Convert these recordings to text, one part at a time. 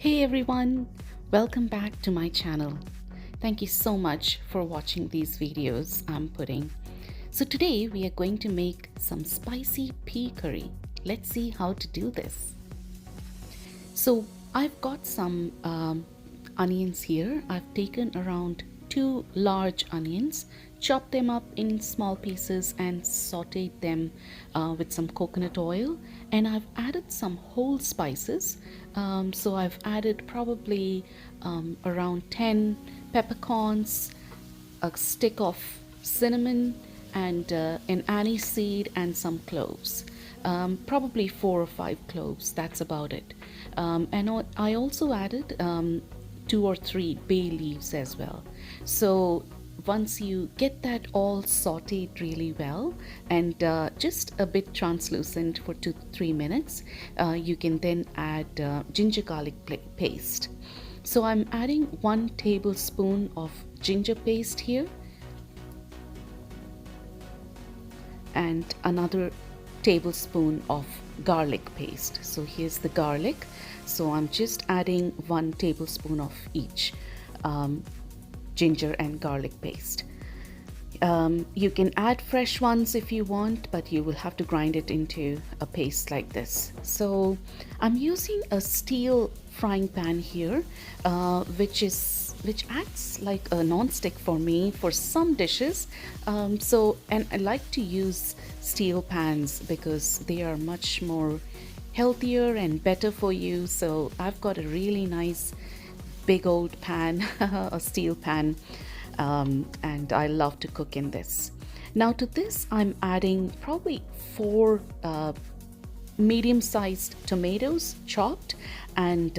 Hey everyone, welcome back to my channel. Thank you so much for watching these videos I'm putting. So today we are going to make some spicy pea curry. Let's see how to do this. So I've got some onions here. I've taken around 2 large onions, chopped them up in small pieces and sauteed them with some coconut oil, and I've added some whole spices. So I've added probably around 10 peppercorns, a stick of cinnamon, and an anise seed and some cloves. Probably 4 or 5 cloves, that's about it. And I also added 2 or 3 bay leaves as well. So once you get that all sauteed really well and just a bit translucent for 2 to 3 minutes, you can then add ginger garlic paste. So I'm adding 1 tablespoon of ginger paste here and another tablespoon of garlic paste. So here's the garlic. So I'm just adding 1 tablespoon of each ginger and garlic paste. You can add fresh ones if you want, but you will have to grind it into a paste like this. So I'm using a steel frying pan here, which acts like a non-stick for me for some dishes. And I like to use steel pans because they are much more healthier and better for you. So I've got a really nice big old pan, a steel pan, and I love to cook in this. Now to this I'm adding probably 4 medium-sized tomatoes chopped, and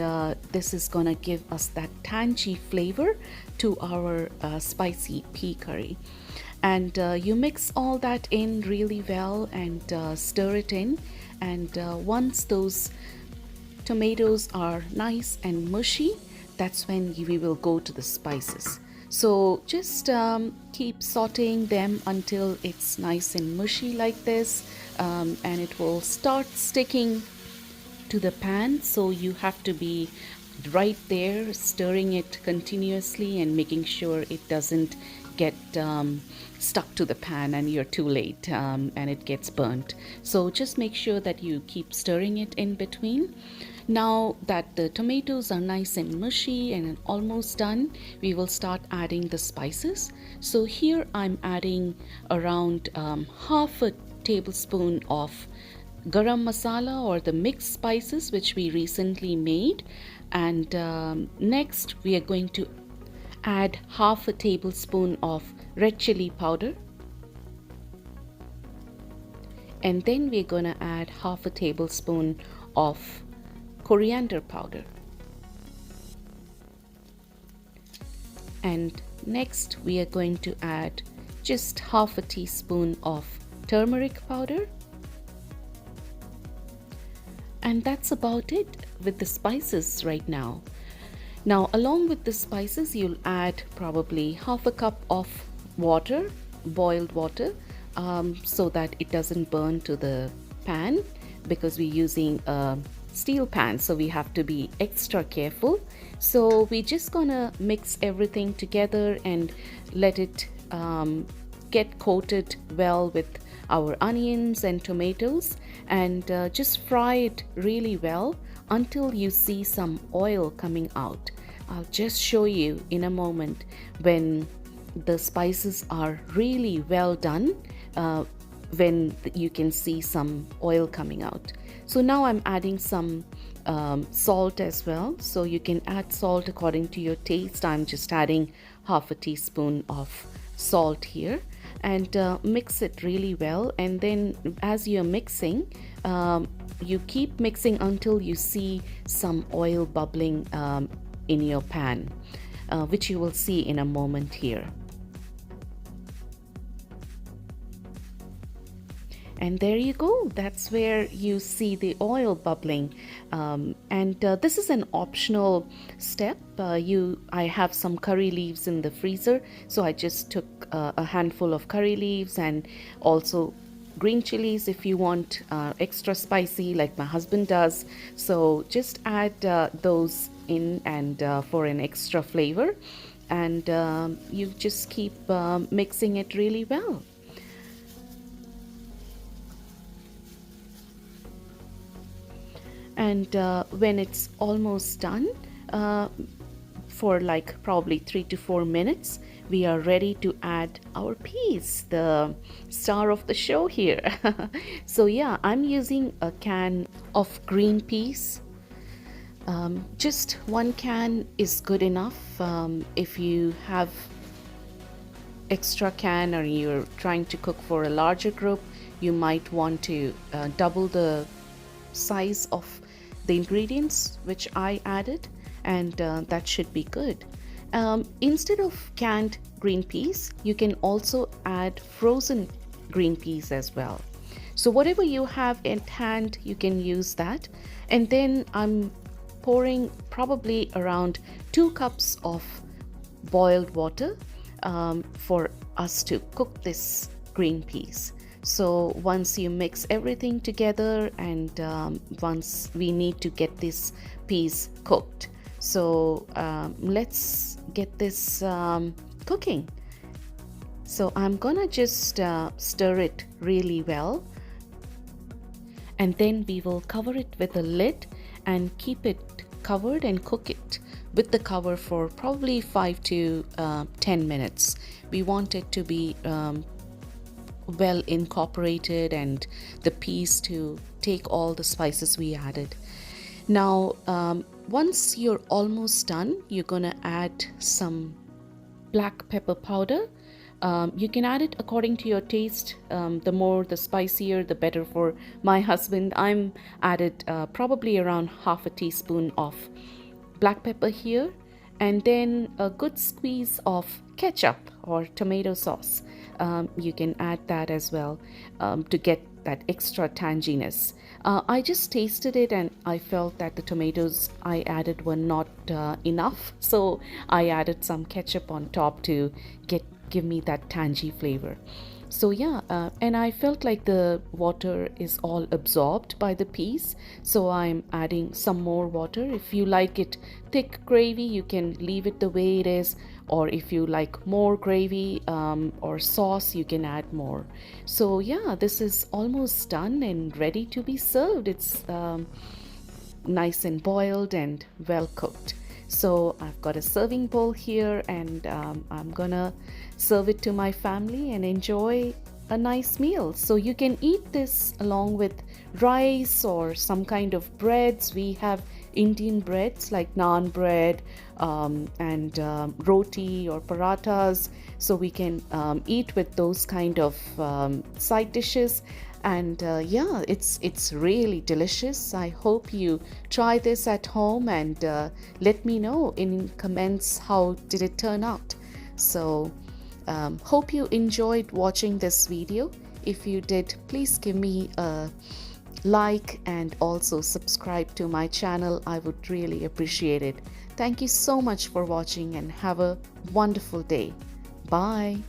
this is gonna give us that tangy flavor to our spicy pea curry. And you mix all that in really well and stir it in, and once those tomatoes are nice and mushy, that's when we will go to the spices. So just keep sauteing them until it's nice and mushy like this, and it will start sticking to the pan. So you have to be right there stirring it continuously and making sure it doesn't get stuck to the pan and you're too late and it gets burnt. So just make sure that you keep stirring it in between. Now that the tomatoes are nice and mushy and almost done, we will start adding the spices. So here I'm adding around half a tablespoon of garam masala, or the mixed spices which we recently made. And next we are going to add half a tablespoon of red chili powder, and then we're going to add half a tablespoon of coriander powder, and next we are going to add just half a teaspoon of turmeric powder. And that's about it with the spices right now. Now along with the spices you'll add probably half a cup of water, boiled water, so that it doesn't burn to the pan, because we're using a steel pan, so we have to be extra careful. So we're just gonna mix everything together and let it get coated well with our onions and tomatoes, and just fry it really well until you see some oil coming out. I'll just show you in a moment when the spices are really well done, when you can see some oil coming out. So now I'm adding some salt as well. So you can add salt according to your taste. I'm just adding half a teaspoon of salt here, and mix it really well. And then as you're mixing, you keep mixing until you see some oil bubbling in your pan, which you will see in a moment here. And there you go, that's where you see the oil bubbling. This is an optional step. I have some curry leaves in the freezer, so I just took a handful of curry leaves, and also green chilies if you want extra spicy like my husband does. So just add those in and for an extra flavor. And you just keep mixing it really well. And when it's almost done, uh, for like probably 3 to 4 minutes, we are ready to add our peas, the star of the show here. So yeah, I'm using a can of green peas. Just one can is good enough. If you have extra can or you're trying to cook for a larger group, you might want to double the size of the ingredients which I added, and that should be good. Instead of canned green peas, you can also add frozen green peas as well. So whatever you have at hand, you can use that. And then I'm pouring probably around 2 cups of boiled water for us to cook this green peas. So once you mix everything together, and once we need to get these peas cooked, so let's get this cooking. So I'm gonna just stir it really well, and then we will cover it with a lid and keep it covered and cook it with the cover for probably 5 to 10 minutes. We want it to be well incorporated and the peas to take all the spices we added. Now once you're almost done, you're gonna add some black pepper powder. You can add it according to your taste. The more, the spicier, the better for my husband. I'm added probably around half a teaspoon of black pepper here, and then a good squeeze of ketchup or tomato sauce. You can add that as well to get that extra tanginess. I just tasted it and I felt that the tomatoes I added were not enough, so I added some ketchup on top to give me that tangy flavor. So yeah, and I felt like the water is all absorbed by the peas, so I'm adding some more water. If you like it thick gravy, you can leave it the way it is, or if you like more gravy or sauce, you can add more. So yeah, this is almost done and ready to be served. It's nice and boiled and well cooked. So I've got a serving bowl here, and I'm gonna serve it to my family and enjoy a nice meal. So you can eat this along with rice or some kind of breads. We have Indian breads like naan bread and roti or parathas. So we can eat with those kind of side dishes. And yeah, it's really delicious. I hope you try this at home, and let me know in comments how did it turn out. So hope you enjoyed watching this video. If you did, please give me a like and also subscribe to my channel. I would really appreciate it. Thank you so much for watching, and have a wonderful day. Bye.